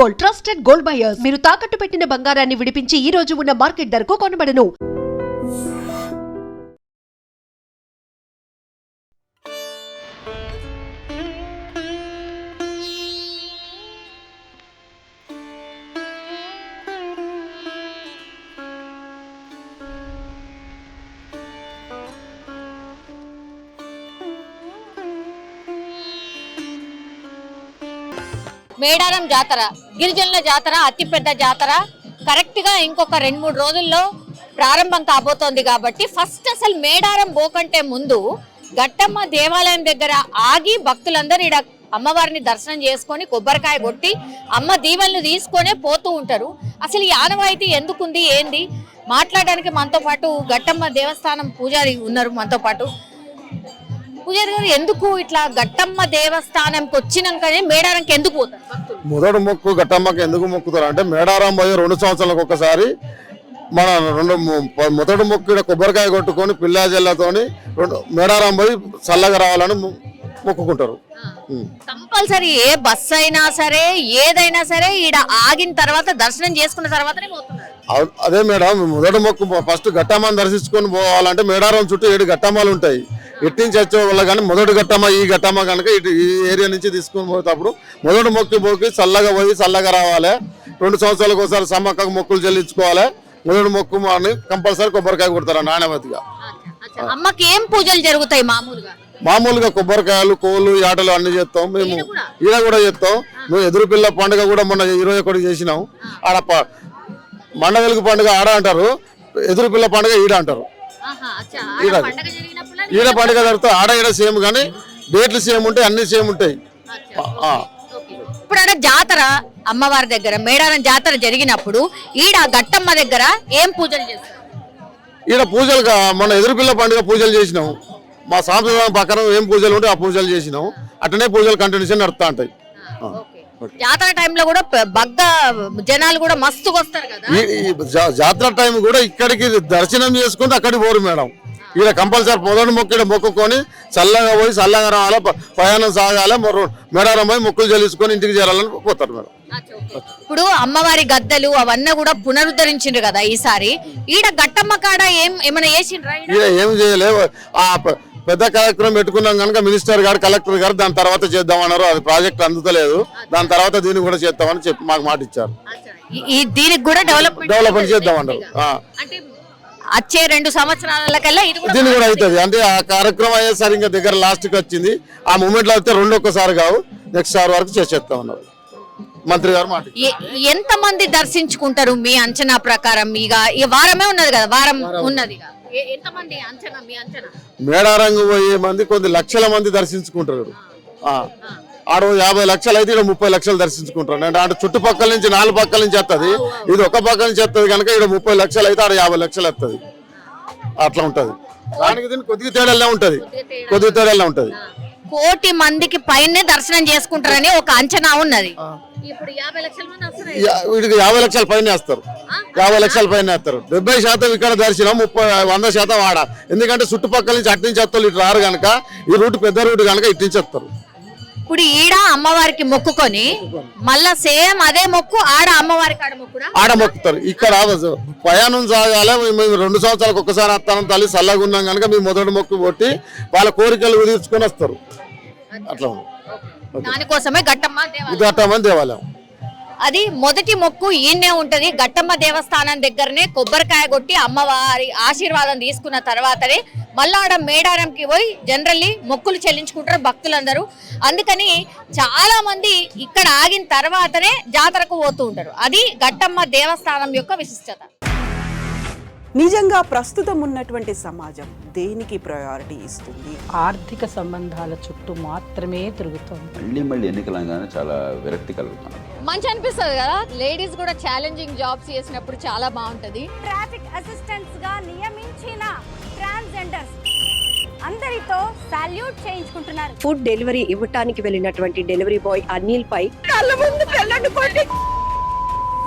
Gold, trusted gold buyers. మీరు తాకట్టు పెట్టిన బంగారాన్ని విడిపించి ఈ రోజు ఉన్న మార్కెట్ ధరకు కొనబడను. మేడారం జాతర గిరిజనుల జాతర అతిపెద్ద జాతర కరెక్ట్ గా ఇంకొక 2-3 రోజుల్లో ప్రారంభం కాబోతోంది కాబట్టి ఫస్ట్ అసలు మేడారం పోకంటే ముందు గట్టమ్మ దేవాలయం దగ్గర ఆగి భక్తులందరూ ఈడ అమ్మవారిని దర్శనం చేసుకొని కొబ్బరికాయ కొట్టి అమ్మ దీవెనలు తీసుకొనే పోతూ ఉంటారు. అసలు ఈ ఆనవాయితీ ఎందుకుంది ఏంది మాట్లాడడానికి మనతో పాటు గట్టమ్మ దేవస్థానం పూజారి ఉన్నారు. మనతో పాటు పూజారి గారు, ఎందుకు ఇట్లా గట్టమ్మ దేవస్థానంకి వచ్చినాకనే మేడారంకి ఎందుకు పోతారు? మొదటి మొక్కు గట్టమ్మకి ఎందుకు మొక్కుతారు అంటే మేడారం పోయి 2 సంవత్సరాలకు ఒకసారి మన మొదటి మొక్కు కొబ్బరికాయ కొట్టుకొని పిల్లా జల్లతోని మేడారం పోయి చల్లగా రావాలని మొక్కుకుంటారు. కంపల్సరీ ఏ బస్సు అయినా సరే ఏదైనా సరే ఈడ ఆగిన తర్వాత దర్శనం చేసుకున్న తర్వాతనే పోతున్నారు. అదే మేడం, మొదటి మొక్కు ఫస్ట్ గట్టమ్మని దర్శించుకొని పోవాలంటే మేడారం చుట్టూ 7 గట్టమ్మలు ఉంటాయి. ఎట్టించి వచ్చే వాళ్ళు కానీ మొదటి గట్టమ్మ ఈ గట్టమ్మ కనుక ఈ ఏరియా నుంచి తీసుకొని పోయేటప్పుడు మొదటి మొక్కి పోకి చల్లగా పోయి చల్లగా రావాలి. 2 సంవత్సరాలకు ఒకసారి సమ్మక్కకు మొక్కులు చెల్లించుకోవాలి. మొదటి మొక్కు అని కంపల్సరీ కొబ్బరికాయ కొడతారు నాణ్యమతిగా. అమ్మకి ఏం పూజలు జరుగుతాయి మామూలుగా కొబ్బరికాయలు, కోళ్ళు, ఆటలు అన్ని చేస్తాం. మేము ఈడ కూడా చేస్తాం. మేము ఎదురు పిల్ల పండుగ కూడా మొన్న 21 చేసినాం. ఆడ మండ వెలుగు పండుగ ఆడ అంటారు, ఎదురు పిల్ల పండుగ ఈడ అంటారు. ఈడ పండుగ జరుగుతాయి. ఆడ ఈడ సేమ్ కానీ డేట్లు సేమ్ ఉంటాయి, అన్ని సేమ్ ఉంటాయి. ఇప్పుడు ఆడ జాతర అమ్మవారి దగ్గర మేడారం జాతర జరిగినప్పుడు ఈడ గట్టమ్మ దగ్గర ఏం పూజలు చేస్తారు? ఈడ పూజలు మన ఎదురు పిల్ల పండుగ పూజలు చేసినాం. మా సాంప్రదాయం ప్రకారం ఏం పూజలు ఉంటే ఆ పూజలు చేసినాం. అట్లనే పూజలు కంటిన్యూషన్ నడుస్తూ ఉంటాయి. జాతర టైంలో కూడా బగ్గ జనాలు కూడా మస్తుగా వస్తారు కదా. జాతర టైం కూడా ఇక్కడికి దర్శనం చేసుకుంటే అక్కడికి పోరు మేడం. ఈడ కంపల్సరీ మొదటి మొక్కు మొక్కుకొని చల్లగా పోయి చల్లగా రావాలి, ప్రయాణం సాగాలి, మేడారం పోయి మొక్కులు చెల్లించుకొని ఇంటికి చేరాలని పోతారు మేడం. ఇప్పుడు అమ్మవారి గద్దెలు అవన్నీ కూడా పునరుద్ధరించిండ్రు కదా ఈసారి. ఈడ గట్టమ్మ కాడ ఏమైనా చేసిండ్రా? ఈడ ఏం చేయలేదు. ఆ పెద్ద కార్యక్రమం పెట్టుకున్నాం కనుక మినిస్టర్ గారు, కలెక్టర్ గారు దాని తర్వాత చేద్దామన్నారు. అది ప్రాజెక్ట్ అందుతలేదు. దాని తర్వాత దీన్ని కూడా చేద్దామని చెప్పి మాకు మాట ఇచ్చారు. దీనికి కూడా డెవలప్మెంట్ చేద్దామన్నారు. వచ్చే 2 సంవత్సరాలకల్లా దీన్ని కూడా అవుతుంది. అంటే ఆ కార్యక్రమం అయ్యేసరి ఇంకా దగ్గర లాస్ట్కి వచ్చింది. ఆ మూమెంట్ లో అయితే 2 ఒక్కసారి కావు, నెక్స్ట్ సార్ వరకు చేసేస్తామన్నారు మంత్రి గారు మాట. ఎంత మంది దర్శించుకుంటారు మీ అంచనా ప్రకారం? ఇక ఈ వారమే ఉన్నది కదా, వారం ఉన్నది. మేడారంగు పోయే మంది కొన్ని లక్షల మంది దర్శించుకుంటారు. ఆడ 50 లక్షలు అయితే ఇక్కడ 30 లక్షలు దర్శించుకుంటారు. అంటే ఆడ చుట్టుపక్కల నుంచి 4 పక్కల నుంచి వస్తుంది, ఇది ఒక పక్క నుంచి వస్తుంది కనుక ఇక్కడ 30 లక్షలు అయితే ఆడ 50 లక్షలు వస్తుంది. అట్లా ఉంటది. దానికి దీనికి కొద్దిగా తేడాలే ఉంటది, కొద్దిగా తేడాలే ఉంటది. 1 కోటి మందికి పైనే దర్శనం చేసుకుంటారని ఒక అంచనా ఉన్నది. వీటికి 50 లక్షల పైన వేస్తారు, 50 లక్షల పైన వేస్తారు. 70% ఇక్కడ దర్శనం, 100% ఆడ. ఎందుకంటే చుట్టుపక్కల నుంచి అటు నుంచి వస్తారు, ఇటు రారు కనుక ఈ రూట్ పెద్ద రూట్ కనుక ఇటు నుంచి వస్తారు. ఇప్పుడు ఈడ అమ్మవారికి మొక్కుకొని మళ్ళా సేమ్ అదే మొక్కు ఆడ అమ్మవారికి ఆడ మొక్కుతారు. ఇక్కడ ప్రయాణం సాగాలి. మేము 2 సంవత్సరాలకు ఒకసారి వస్తాను తల్లి చల్లగా ఉన్నాం కనుక మేము మొదటి మొక్కు కొట్టి వాళ్ళ కోరికలు తీర్చుకొని వస్తారు. అట్లా దానికోసమే గట్టమ్మ దేవాలయం. అది మొదటి మొక్కు ఈయనే ఉంటది. గట్టమ్మ దేవస్థానం దగ్గరనే కొబ్బరికాయ కొట్టి అమ్మవారి ఆశీర్వాదం తీసుకున్న తర్వాతనే మళ్ళా ఆడ మేడారంకి పోయి జనరల్లీ మొక్కులు చెల్లించుకుంటారు భక్తులందరూ. అందుకని చాలా మంది ఇక్కడ ఆగిన తర్వాతనే జాతరకు పోతూ ఉంటారు. అది గట్టమ్మ దేవస్థానం యొక్క విశిష్టత. నిజంగా ప్రస్తుతం ఉన్నటువంటి సమాజం దేనికి ప్రయారిటీ ఇస్తుంది? ఆర్థిక సంబంధాల చుట్టూ మాత్రమే తిరుగుతుంది. మళ్ళీ ఎన్నికలంగానే చాలా విరక్తి కలుగుతాం. మంచి అనిపిస్తుంది కదా, లేడీస్ కూడా ఛాలెంజింగ్ జాబ్స్ చేసినప్పుడు చాలా బాగుంటది. ట్రాఫిక్ అసిస్టెంట్స్ గా నియమించిన ట్రాన్స్జెండర్స్ అందరితో సాల్యూట్ చేయించుకుంటున్నారు. ఫుడ్ డెలివరీ ఇవ్వటానికి వెళ్ళినటువంటి డెలివరీ బాయ్ అనిల్ పై కళ్ళ ముందు